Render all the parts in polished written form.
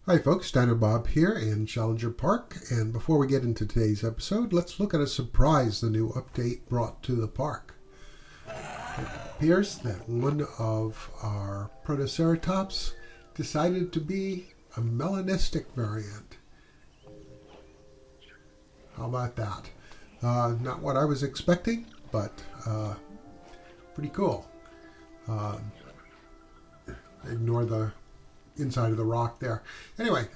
Hi folks, Dino Bob here in Challenger Park, and before we get into today's episode, let's look at a surprise the new update brought to the park. It appears that one of our Protoceratops decided to be a melanistic variant. How about that? Not what I was expecting, but pretty cool. Ignore the inside of the rock there. Anyway,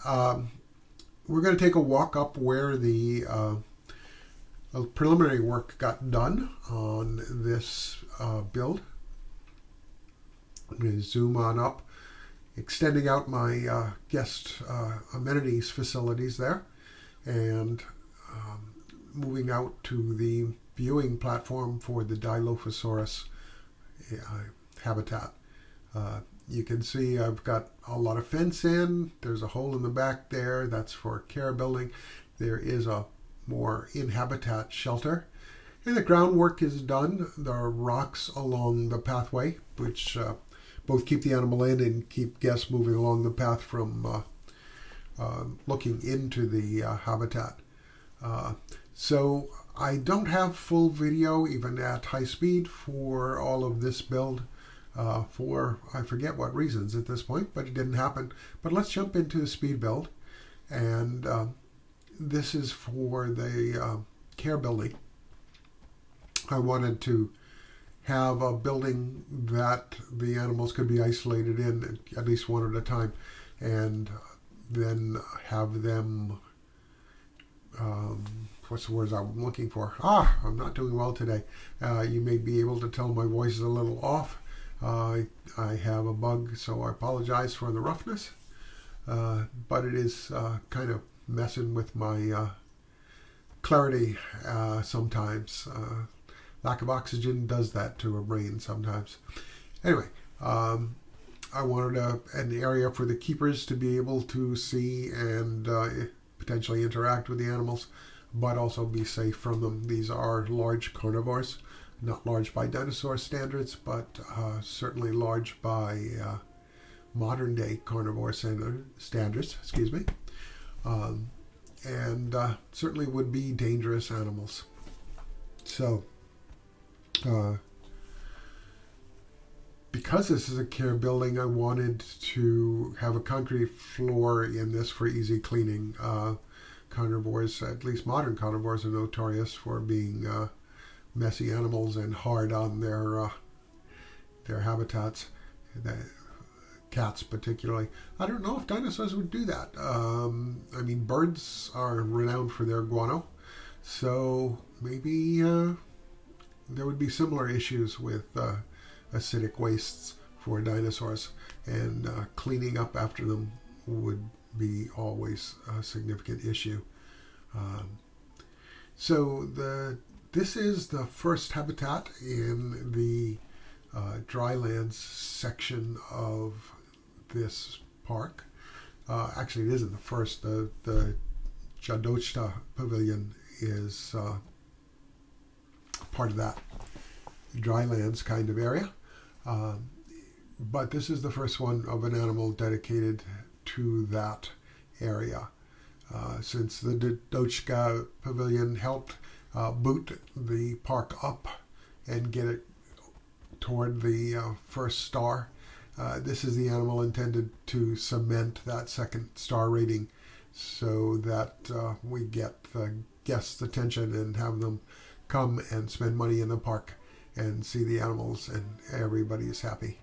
we're going to take a walk up where the preliminary work got done on this build. I'm going to zoom on up, extending out my guest amenities facilities there, and moving out to the viewing platform for the Dilophosaurus habitat. You can see I've got a lot of fence in. There's a hole in the back there. That's for care building. There is a more in-habitat shelter. And the groundwork is done. There are rocks along the pathway, which both keep the animal in and keep guests moving along the path from looking into the habitat. So I don't have full video, even at high speed, for all of this build. For I forget what reasons at this point, but it didn't happen. But let's jump into the speed build, and this is for the care building. I wanted to have a building that the animals could be isolated in at least one at a time, and then have them what's the words I'm looking for? I'm not doing well today. You may be able to tell my voice is a little off. I have a bug, so I apologize for the roughness, but it is kind of messing with my clarity sometimes. Lack of oxygen does that to a brain sometimes. Anyway, I wanted an area for the keepers to be able to see and potentially interact with the animals, but also be safe from them. These are large carnivores. Not large by dinosaur standards, but certainly large by modern day carnivore standards, excuse me. And certainly would be dangerous animals. So, because this is a care building, I wanted to have a concrete floor in this for easy cleaning. Carnivores, at least modern carnivores, are notorious for being messy animals and hard on their habitats. The cats particularly. I don't know if dinosaurs would do that. I mean, birds are renowned for their guano, so maybe there would be similar issues with acidic wastes for dinosaurs, and cleaning up after them would be always a significant issue. This is the first habitat in the Drylands section of this park. Actually, it isn't the first. The Jadochta Pavilion is part of that Drylands kind of area. But this is the first one of an animal dedicated to that area. Since the Jadochta Pavilion helped boot the park up and get it toward the first star. This is the animal intended to cement that second star rating so that we get the guests' attention and have them come and spend money in the park and see the animals, and everybody is happy.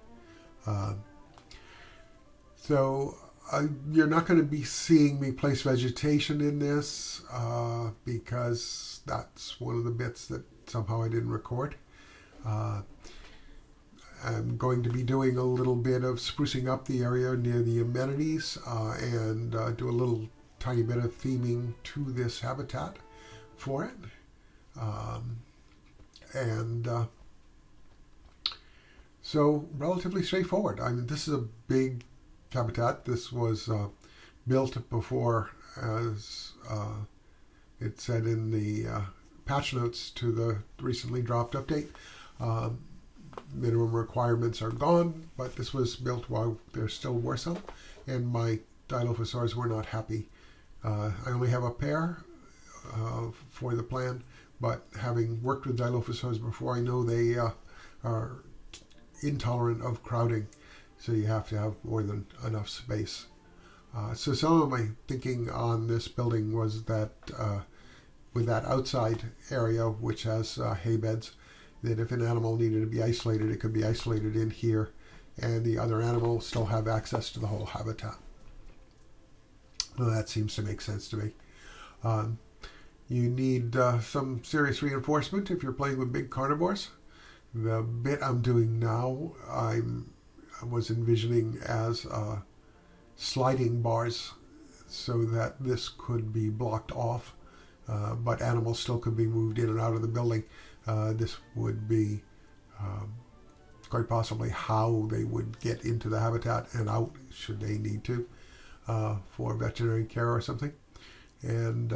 You're not going to be seeing me place vegetation in this because that's one of the bits that somehow I didn't record. I'm going to be doing a little bit of sprucing up the area near the amenities and do a little tiny bit of theming to this habitat for it. So relatively straightforward. I mean, this is a big habitat. This was built before, as it said in the patch notes to the recently dropped update. Minimum requirements are gone, but this was built while there still were some, and my Dilophosaurus were not happy. I only have a pair for the plan, but having worked with Dilophosaurus before, I know they are intolerant of crowding, so you have to have more than enough space. So some of my thinking on this building was that with that outside area, which has hay beds, that if an animal needed to be isolated, it could be isolated in here, and the other animal still have access to the whole habitat. Well, that seems to make sense to me. You need some serious reinforcement if you're playing with big carnivores. The bit I'm doing now, I was envisioning as sliding bars so that this could be blocked off, but animals still could be moved in and out of the building. This would be quite possibly how they would get into the habitat and out should they need to for veterinary care or something. And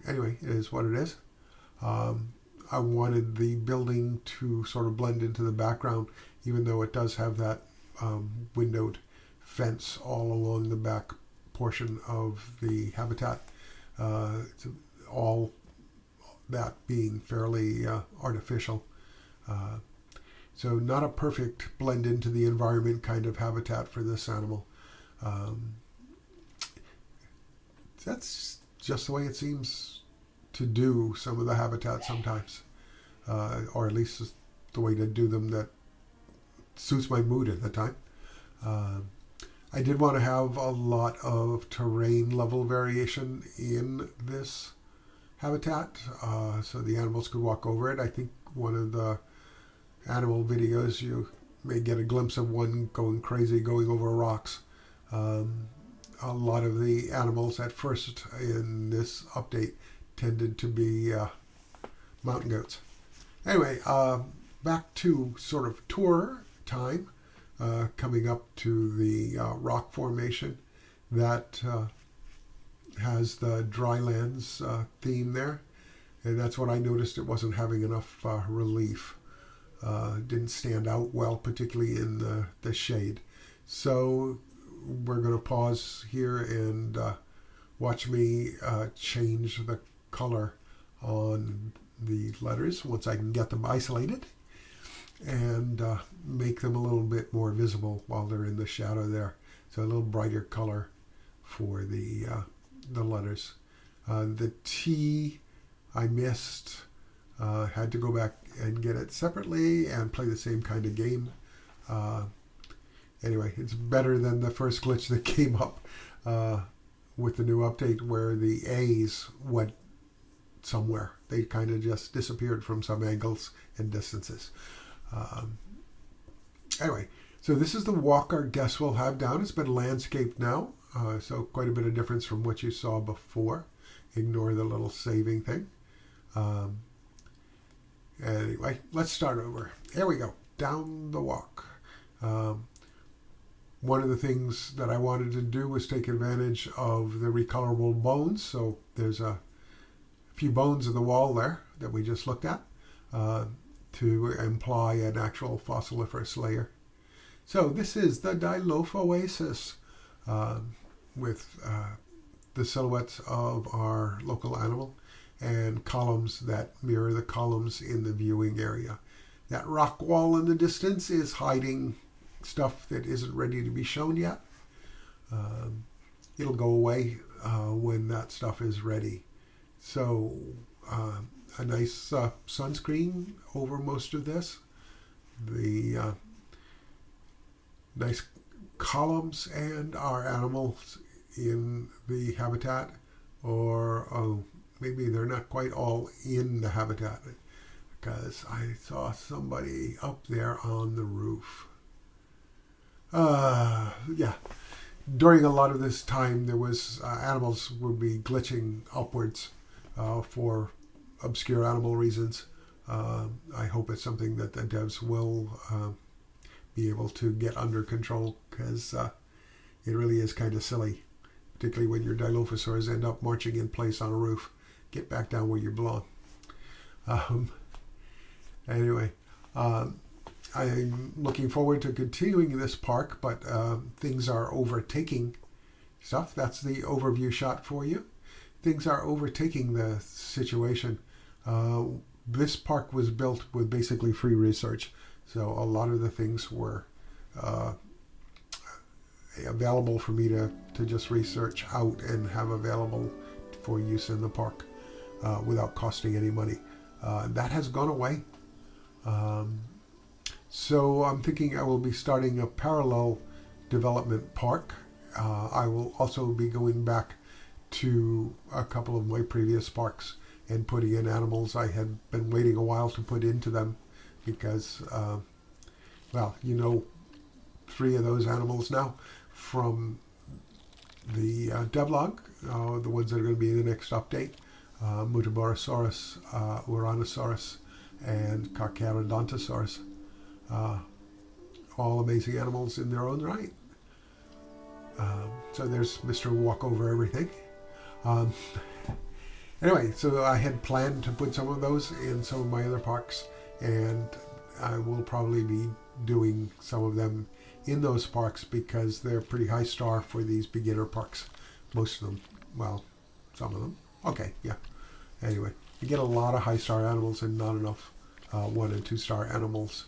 anyway, it is what it is. I wanted the building to sort of blend into the background, even though it does have that windowed fence all along the back portion of the habitat. All that being fairly artificial. So not a perfect blend into the environment kind of habitat for this animal. That's just the way it seems to do some of the habitats sometimes, or at least the way to do them that suits my mood at the time. I did want to have a lot of terrain level variation in this habitat, so the animals could walk over it. I think one of the animal videos you may get a glimpse of one going crazy going over rocks. A lot of the animals at first in this update tended to be mountain goats. Anyway, back to sort of tour time, coming up to the rock formation that has the Drylands theme there. And that's what I noticed. It wasn't having enough relief. Didn't stand out well, particularly in the shade. So we're going to pause here and watch me change the color on the letters once I can get them isolated, and make them a little bit more visible while they're in the shadow there. So a little brighter color for the letters. The T I missed. Had to go back and get it separately and play the same kind of game. Anyway, it's better than the first glitch that came up with the new update where the A's went somewhere. They kind of just disappeared from some angles and distances. Anyway, so this is the walk our guests will have down. It's been landscaped now, so quite a bit of difference from what you saw before. Ignore the little saving thing. Anyway, let's start over. Here we go, down the walk. One of the things that I wanted to do was take advantage of the recolorable bones. So there's a few bones in the wall there that we just looked at to imply an actual fossiliferous layer. So this is the Dilophosaurus with the silhouettes of our local animal and columns that mirror the columns in the viewing area. That rock wall in the distance is hiding stuff that isn't ready to be shown yet. It'll go away when that stuff is ready. So a nice sunscreen over most of this. The nice columns and our animals in the habitat, or maybe they're not quite all in the habitat, because I saw somebody up there on the roof. Yeah. During a lot of this time, there was animals would be glitching upwards for obscure animal reasons. I hope it's something that the devs will be able to get under control, because it really is kind of silly, particularly when your Dilophosaurs end up marching in place on a roof. Get back down where you belong. Anyway, I'm looking forward to continuing this park, but things are overtaking stuff. That's the overview shot for you. Things are overtaking the situation. This park was built with basically free research, so a lot of the things were available for me to just research out and have available for use in the park without costing any money. That has gone away. So I'm thinking I will be starting a parallel development park. I will also be going back to a couple of my previous parks and putting in animals I had been waiting a while to put into them because, well, you know, 3 of those animals now from the devlog, the ones that are going to be in the next update, Mutaborosaurus, Uranosaurus, and Carcharodontosaurus. All amazing animals in their own right. So there's Mr. Walk Over Everything. Anyway, so I had planned to put some of those in some of my other parks, and I will probably be doing some of them in those parks because they're pretty high star for these beginner parks. Most of them, well, some of them. Okay, yeah. Anyway, you get a lot of high star animals and not enough 1 and 2 star animals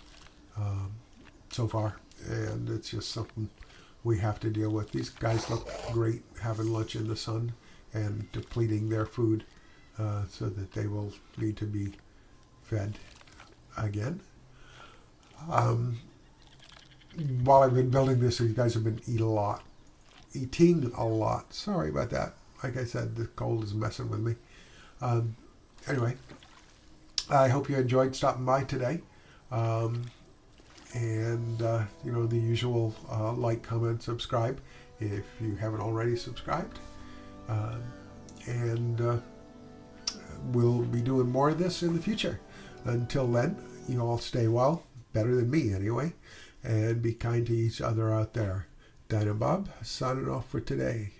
so far, and it's just something we have to deal with. These guys look great having lunch in the sun and depleting their food so that they will need to be fed again. While I've been building this, you guys have been eating a lot. Sorry about that. Like I said, the cold is messing with me. Anyway, I hope you enjoyed stopping by today. And you know, the usual like, comment, subscribe if you haven't already subscribed. And we'll be doing more of this in the future. Until then, you all stay well, better than me anyway, and be kind to each other out there. Dan and Bob signing off for today.